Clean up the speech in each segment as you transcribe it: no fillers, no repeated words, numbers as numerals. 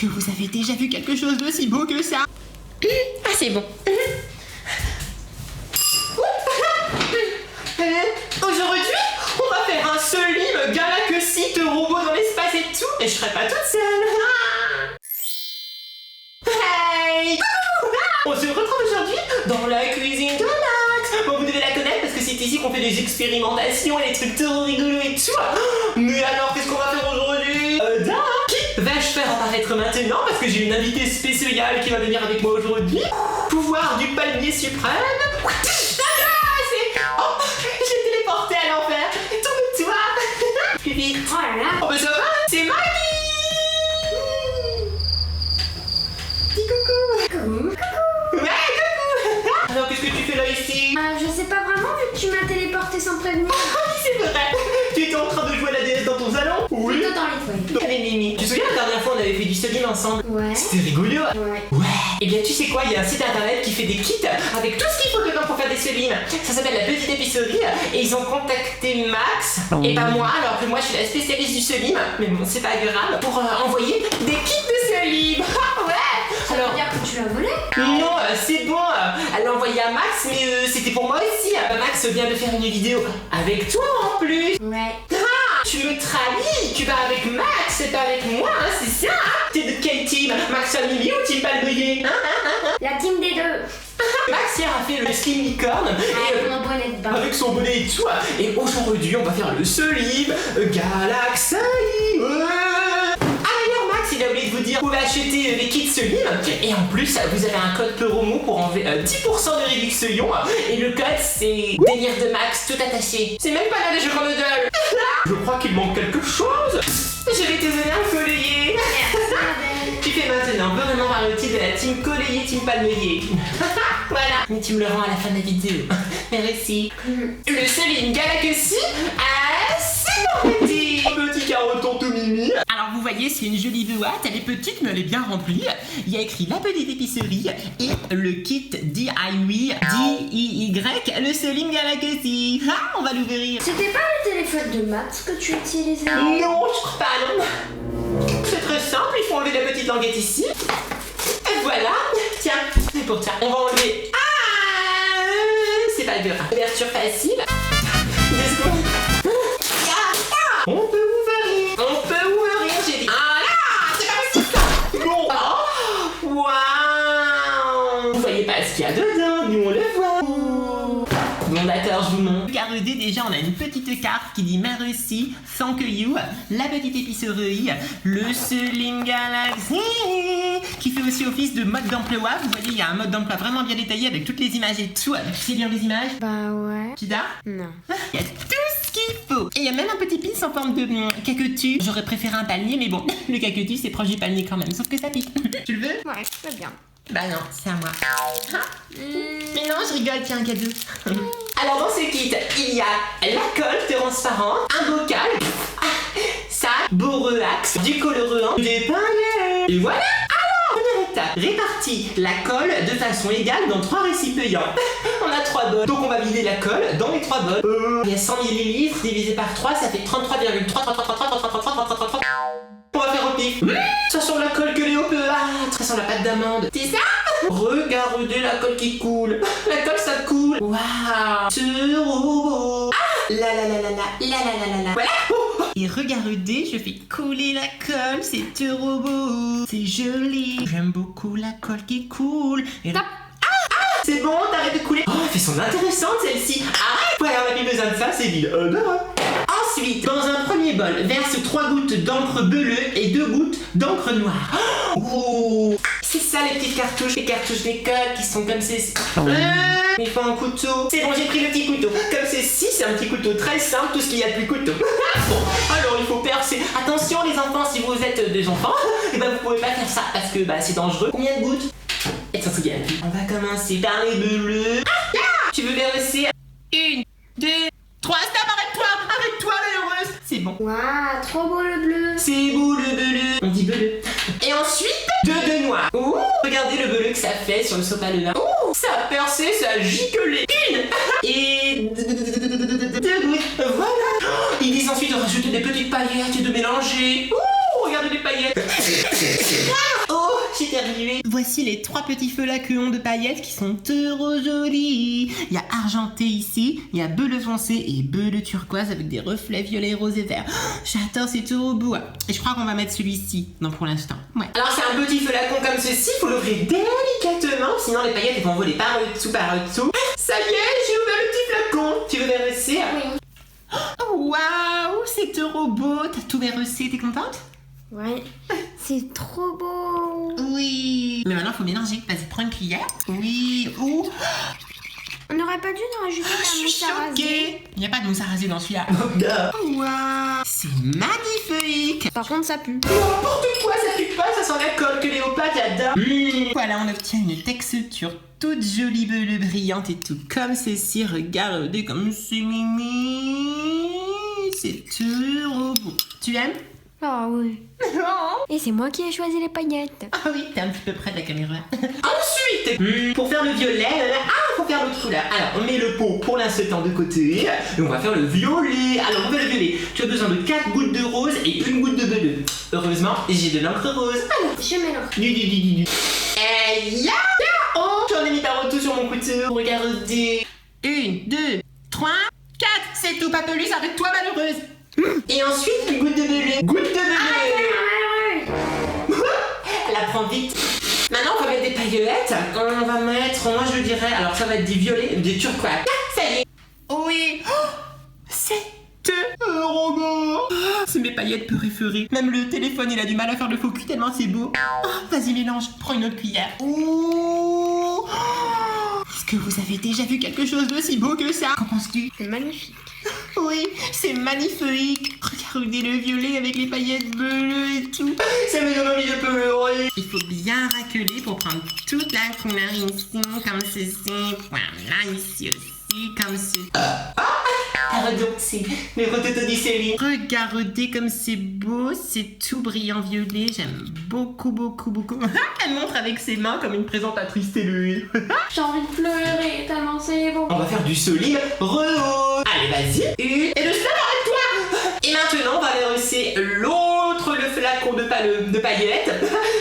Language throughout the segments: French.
que vous avez déjà vu quelque chose d'aussi beau que ça? Ah, c'est bon. Aujourd'hui, on va faire un Sulim Galaxy de robots dans l'espace et tout, et je serai pas toute seule. Hey! On se retrouve aujourd'hui dans la cuisine de Max. Bon, vous devez la connaître parce que c'est ici qu'on fait des expérimentations et des trucs trop rigolos et tout. Mais alors, qu'est-ce qu'on va faire aujourd'hui? Qui vais-je faire apparaître maintenant? Parce que j'ai une invitée spéciale qui va venir avec moi aujourd'hui. Pouvoir du palmier suprême. Oh, j'ai téléporté à l'enfer. Tourne-toi. Plus vite. Oh là là. Oh, bah ça va, c'est Maggie. Dis coucou. Coucou. Ouais, coucou. Alors, qu'est-ce que tu fais là ici? Je sais pas vraiment vu que tu m'as téléporté sans prévenir. C'est vrai. Tu étais en train de jouer à la DS dans ton salon? Oui. Plutôt dans les toilettes. Allez, Mimi. Tu te souviens la dernière fois on avait fait du Sulim ensemble? Ouais. C'était rigolo. Ouais. Ouais. Et bien tu sais quoi, il y a un site internet qui fait des kits avec tout ce qu'il faut dedans pour faire des Sulim. Ça s'appelle la petite épicerie et ils ont contacté Max et pas moi, alors que moi je suis la spécialiste du Sulim, mais bon c'est pas grave, pour envoyer des kits de Sulim. Ouais. Ça veut dire que tu l'as volé? Non, c'est bon. Elle l'a envoyé à Max, mais c'était pour moi aussi. Max vient de faire une vidéo avec toi en plus. Ouais. Ah, tu me trahis. Tu vas avec Max, c'est pas avec moi, hein, c'est ça. T'es de quel team? Max Mimi ou Team Palmelier? La team des deux. Max hier a fait le Slim Licorne Avec mon bonnet de bain. avec son bonnet et tout. Et aujourd'hui, on va faire le Sulim Galaxy. Il a oublié de vous dire, vous pouvez acheter les kits Sulim et en plus vous avez un code promo pour enlever 10% de réduction et le code c'est délire de Max tout attaché. C'est même pas là des jeux comme Noodle. Je crois qu'il manque quelque chose. Je vais te donner un collier. Tu fais maintenant vraiment par le titre de la team collier team palmier. Voilà. Mais tu me le rends à la fin de la vidéo. Merci. Le Sulim Galaxy c'est mon petit caroton tout mimi. Alors vous voyez, c'est une jolie boîte, elle est petite mais elle est bien remplie. Il y a écrit la petite épicerie et le kit DIY, le Sulim Galaxy. Ah, on va l'ouvrir. C'était pas le téléphone de Max que tu utilisais? Non, je crois pas, non. C'est très simple, il faut enlever la petite languette ici. Et voilà. Tiens, c'est pour ça. On va enlever. Ah, c'est pas dur. Ouverture facile. 2 secondes. On peut ouvrir. On peut ouvrir, j'ai dit. Ah là, c'est pas possible ça. Bon. Oh, waouh. Vous voyez pas ce qu'il y a dedans, nous on le voit. Bon d'accord, je vous montre. Regardez, déjà on a une petite carte qui dit merci, thank you, la petite épicerie, le Sulim Galaxy, qui fait aussi office de mode d'emploi. Vous voyez, il y a un mode d'emploi vraiment bien détaillé avec toutes les images et tout. Tu sais lire les images? Bah ouais. Kida? Non. Il y a tout ce qu'il faut. Et il y a même un petit pin en forme de cactus. J'aurais préféré un palmier, mais bon, le cactus c'est proche du palmier quand même, sauf que ça pique. Tu le veux? Ouais, très bien. Bah non, c'est à moi. Mais non, je rigole, tiens, un cadeau. Alors dans ce kit, il y a la colle transparente, un bocal, ça, boreax, du colorant, des paillettes. Et voilà. Alors, première étape, répartis la colle de façon égale dans 3 récipients. On a 3 bols. Donc on va vider la colle dans les 3 bols. Il y a 100 ml divisé par 3, ça fait 33,3. On va faire au pif. Ça sent la colle que Léo peut. Ça sent la pâte d'amande. C'est ça? Regardez la colle qui coule. La colle ça coule. Waouh. Ce robot. Voilà. Et regardez, je fais couler la colle. C'est ce robot. C'est joli. J'aime beaucoup la colle qui coule. Et là. C'est bon, t'arrêtes de couler. Oh, elle fait son intéressante celle-ci. Arrête. Voilà, on n'a plus besoin de ça, c'est vide. Ensuite, dans un premier bol, verse 3 gouttes d'encre bleue et 2 gouttes d'encre noire. Oh, c'est ça les petites cartouches, les cartouches d'école qui sont comme ceci. Il faut un couteau. C'est bon, j'ai pris le petit couteau. Comme ceci, c'est un petit couteau très simple, tout ce qu'il y a de plus couteau. Bon, alors il faut percer. Attention les enfants, si vous êtes des enfants, et ben vous pouvez pas faire ça parce que c'est dangereux. Combien de gouttes? Et ça se gagne. On va commencer par les bleus. Tu veux verser 1, 2, 3, stop, arrête-toi, malheureuse. C'est bon. Waouh, trop beau le bleu. C'est beau le bleu. On dit bleu. Et ensuite, 2 noirs. Ouh, regardez le bleu que ça fait sur le sopalin. Ouh, ça a percé, ça a giclé. 1 et 2 gouttes. Voilà. Ils disent ensuite de rajouter des petites paillettes et de mélanger. Ouh, regardez les paillettes. Oh, j'ai terminé. Voici les 3 petits flacons de paillettes qui sont trop jolis. Il y a argenté ici, il y a bleu foncé et bleu turquoise avec des reflets violets, rose et vert. J'adore, c'est trop beau. Et je crois qu'on va mettre celui-ci, non pour l'instant. Ouais. Alors c'est un petit flacon comme ceci, il faut l'ouvrir délicatement, sinon les paillettes vont voler par le dessous, par le dessous. Ça y est, j'ai ouvert le petit flacon. Tu veux verser? Oui. Oh, waouh, c'est trop beau. T'as tout verressé, t'es contente? Ouais. C'est trop beau. Oui. Mais maintenant, il faut mélanger. Vas-y, prends une cuillère. Oui. Oh. On n'aurait pas dû en rajouter Je la suis mousse à raser. choquée. Il n'y a pas de mousse à raser dans celui-là. Oh, waouh. C'est magnifique. Par contre, ça pue. N'importe quoi, ça pue pas, ça sent la colle que Léopâtre j'adore. Voilà, on obtient une texture toute jolie, bleue, brillante et tout comme ceci. Regardez comme c'est mimi. C'est trop beau. Tu aimes? Ah oui. Oh. Et c'est moi qui ai choisi les paillettes. Ah oui, t'es un petit peu près de la caméra. Ensuite, pour faire le violet, faut faire l'autre couleur. Alors, on met le pot pour l'instant de côté et on va faire le violet. Alors, on fait le violet. Tu as besoin de 4 gouttes de rose et 1 goutte de bleu. Heureusement, j'ai de l'encre rose. Alors, Je mélange. et ya. Oh, j'en ai mis par tout sur mon couteau. Regardez. 1, 2, 3, 4. C'est tout, Papelusse, arrête-toi, malheureuse. Et ensuite, une goutte de bleu. Goutte de bleu. Elle apprend vite. Maintenant, on va mettre des paillettes. On va mettre, moi je dirais, alors ça va être des violets, des turquoise. Ça y est. Oui. Oh, c'est un robot. Oh, c'est mes paillettes préférées. Même le téléphone, il a du mal à faire le focus tellement c'est beau. Oh, vas-y, mélange. Prends une autre cuillère. Oh. Est-ce que vous avez déjà vu quelque chose d'aussi beau que ça? Qu'en penses-tu? C'est magnifique. Oui, c'est magnifique. Regardez le violet avec les paillettes bleues et tout. Ça me donne envie de pleurer. Il faut bien racler pour prendre toute la couleur ici, comme ceci. Voilà, ici aussi, comme ceci. Pardon, c'est le rototodicéline. Regardez comme c'est beau, c'est tout brillant violet. J'aime beaucoup, beaucoup, beaucoup. Elle montre avec ses mains comme une présentatrice télé. J'ai envie de pleurer tellement c'est beau. On va faire du solide rehausse. Allez, vas-y. Et le slime, arrête-toi. Et maintenant, on va verser l'autre, le flacon de paillettes.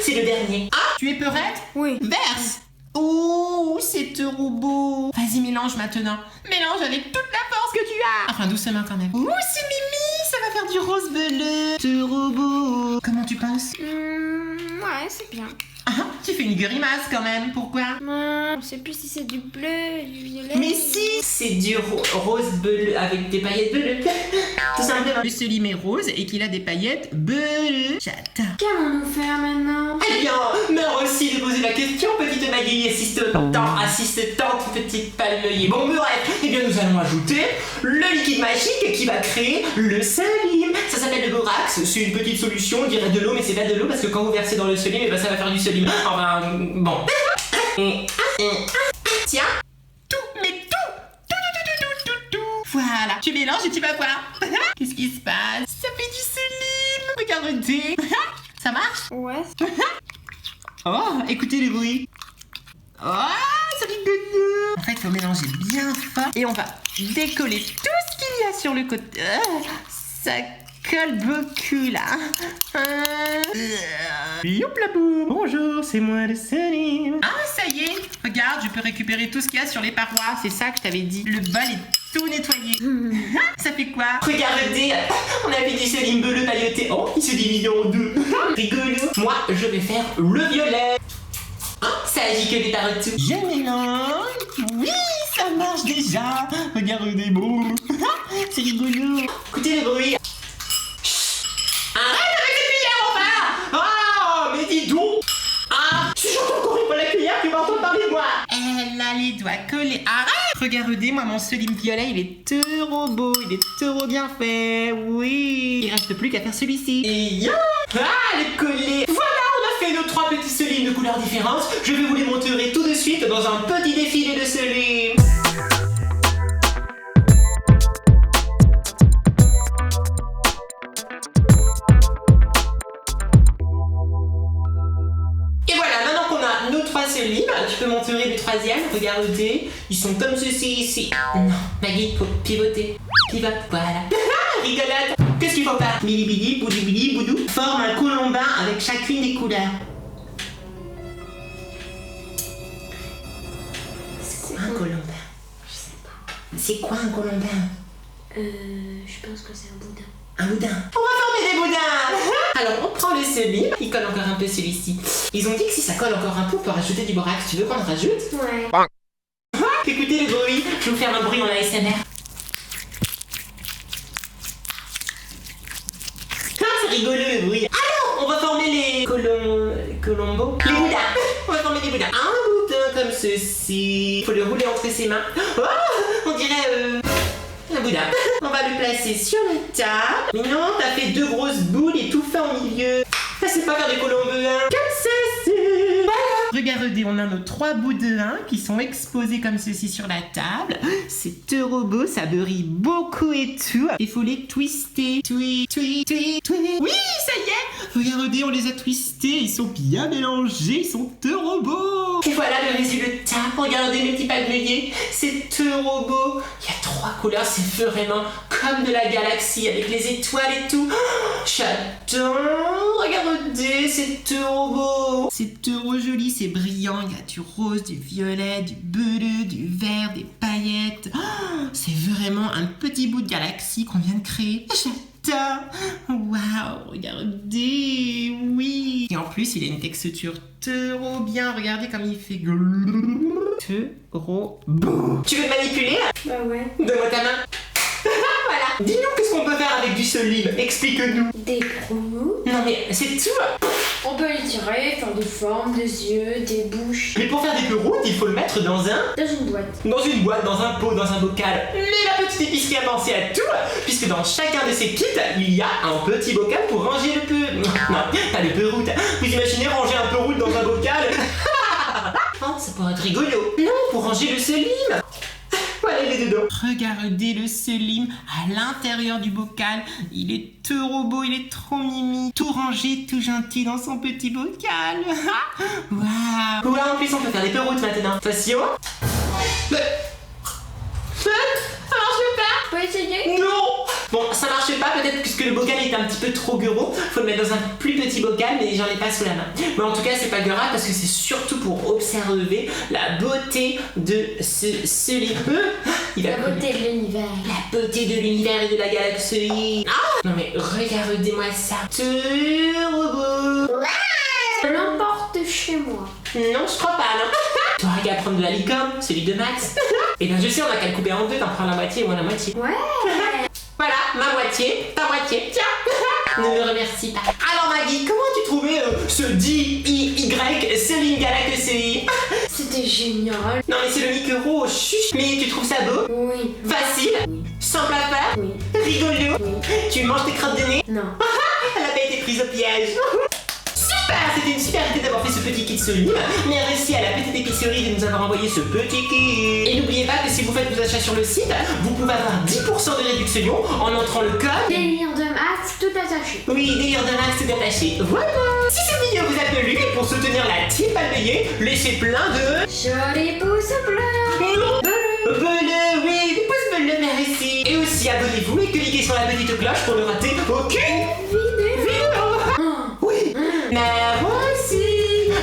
C'est le dernier. Ah, tu es peurette? Oui. Verse. Oh, c'est trop beau. Vas-y, mélange maintenant. Mélange avec toute la force que tu as. Enfin, doucement quand même. Oh, c'est mimi. Ça va faire du rose bleu. Trop beau. Comment tu penses? Ouais, c'est bien. Ah, tu fais une grimace quand même. Pourquoi? On sait plus si c'est du bleu, du violet. Mais si, c'est du rose bleu avec des paillettes bleues. Tout simplement. Le selim est rose et qu'il a des paillettes bleues. J'adore. Qu'allons-nous faire maintenant? Eh bien, merci de poser la question, petite Maggie, assistante, petite palmeuille. Bon, bref, eh bien, nous allons ajouter le liquide magique qui va créer le selim. Ça s'appelle le borax. C'est une petite solution, on dirait de l'eau, mais c'est pas de l'eau parce que quand vous versez dans le selim, eh ben, ça va faire du selim. Enfin, bon. Tiens. Tout. Voilà. Tu mélanges et tu vas voir. Qu'est-ce qui se passe? Ça fait du selim. Regardez. Ça marche? Ouais. Oh, écoutez les bruits. Oh, ça rigole. En fait, il faut mélanger bien fort et on va décoller tout ce qu'il y a sur le côté. Ça colle beaucoup là. Youp la boum. Bonjour, c'est moi le Selim. Ah, ça y est. Regarde, je peux récupérer tout ce qu'il y a sur les parois. C'est ça que je t'avais dit. Le bol est tout nettoyé. Ça fait quoi? Regardez, on a fait du Selim bleu pailleté. Oh, il se divise en deux. Rigolo. Moi, je vais faire le violet. Ça agit que les partout. Je mélange. Oui, ça marche déjà. Regardez, bon. C'est rigolo. Écoutez les bruits. Arrête avec les cuillères, enfin. Oh, mais dis donc. Ah, si j'entends encore une fois la cuillère, tu vas entendre parler de moi. Elle a les doigts collés. Arrête. Regardez, moi, mon selim violet, il est trop beau. Il est trop bien fait. Oui. Il reste plus qu'à faire celui-ci. Et ya. Ah, le collé. Voilà. Nos 3 petits selims de couleurs différentes. Je vais vous les montrer tout de suite dans un petit défilé de selims. Et voilà, maintenant qu'on a nos 3 selims, tu peux montrer le 3e. Regardez, ils sont comme ceci ici. Non, Maggie, faut pivoter. Pivote, voilà. Rigolote. Qu'est-ce qu'il faut faire? Bili bili, boudou bili, boudou. Forme un colombin avec chacune des couleurs. Un colombin. Je sais pas. C'est quoi un colombin? Je pense que c'est un boudin. Un boudin. On va former des boudins. Alors on prend le selim. Il colle encore un peu celui-ci. Ils ont dit que si ça colle encore un peu, on peut rajouter du borax. Tu veux qu'on le rajoute? Ouais. Écoutez le bruit. Je vais vous faire un bruit en ASMR. C'est rigolo le bruit. Alors, on va former les colombos. Les boudins. On va former des boudins. Un boudin comme ceci. Il faut le rouler entre ses mains. Oh, on dirait un boudin. On va le placer sur la table. Mignon, t'as fait 2 grosses boules étouffées au milieu. Ça, c'est pas faire des colombes, hein. Comme ceci. Voilà. Regardez, on a nos 3 bouts de 1 qui sont exposés comme ceci sur la table. C'est turbo, ça brille beaucoup et tout. Il faut les twister. Oui, ça y est. Regardez, on les a twistés. Ils sont bien mélangés. Ils sont turbo. Et voilà le résultat. Regardez mes petits palmiers. C'est turbo. Il y a 3 couleurs. C'est vraiment comme de la galaxie avec les étoiles et tout. Oh, j'adore. Regardez, c'est turbo. C'est turbo joli. C'est brillant. Il y a du rose, du violet, du bleu, du vert, des paillettes. Oh, c'est vraiment un petit bout de galaxie qu'on vient de créer. J'adore. Waouh, regardez. Oui. Et en plus, il a une texture trop bien. Regardez comme il fait. Turbo. Tu veux me manipuler? Bah ouais. Donne-moi ta main. Voilà. Dis-nous qu'est-ce qu'on peut faire avec du solide. Explique-nous. Des promos. Non mais c'est tout. On peut les tirer, faire des formes, des yeux, des bouches. Mais pour faire des peroutes, il faut le mettre dans un... Dans une boîte. Dans une boîte, dans un pot, dans un bocal. Mais la petite épicerie a pensé à tout, puisque dans chacun de ces kits, il y a un petit bocal pour ranger le peu... Non, pas le peroute. Vous imaginez ranger un peroute dans un bocal? Oh, ça pourrait être rigolo. Non, pour ranger le selim. Voilà, il est dedans. Regardez le selim à l'intérieur du bocal. Il est trop beau, il est trop mimi. Tout rangé, tout gentil dans son petit bocal. Waouh. Ouais, en plus, on peut faire des peroutes maintenant. Attention. Ça marche pas. Faut essayer? Non. Bon, ça marche pas, peut-être puisque le bocal est un petit peu trop gros. Faut le mettre dans un plus petit bocal, mais j'en ai pas sous la main. Mais en tout cas, c'est pas grave parce que c'est surtout pour observer la beauté de ce livre. La beauté de l'univers. La beauté de l'univers et de la galaxie. Ah non mais regardez-moi ça. Turbo. Je l'emporte chez moi. Non, je crois pas, non. T'auras qu'à prendre de la licorne, celui de Max. Et ben je sais, on a qu'à le couper en deux, t'en prends la moitié et moi la moitié. Ouais. Voilà, ma moitié, ta moitié. Tiens. Ne me remercie pas. Alors Maggie, comment tu trouvais ce DIY Selim Galaxy? C'était génial. Non mais c'est le micro, chuch. Mais tu trouves ça beau? Oui. Facile? Oui. Simple à faire? Oui. Rigolo? Oui. Tu manges tes crottes de nez? Non. Elle a pas été prise au piège. Super, c'était une super idée d'avoir fait ce petit kit Selim. Merci à la petite épicerie de nous avoir envoyé ce petit kit. Et n'oubliez pas que si vous faites vos achats sur le site, vous pouvez avoir 10% de réduction en entrant le code Délire de maths tout attaché. Oui, délire de max tout attaché. Voilà. Si cette vidéo vous a plu et pour soutenir la team Palmeyer, laissez plein de Jolis pouces bleus. Bleu, oui, des pouces bleus, merci. Et aussi abonnez-vous et cliquez sur la petite cloche pour ne rater aucune vidéo. Oui, mais moi aussi.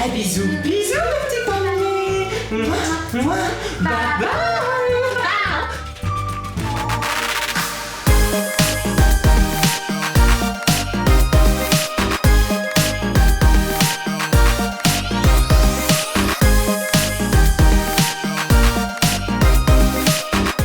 Un bisou, bisous, petit palmier. Bye bye.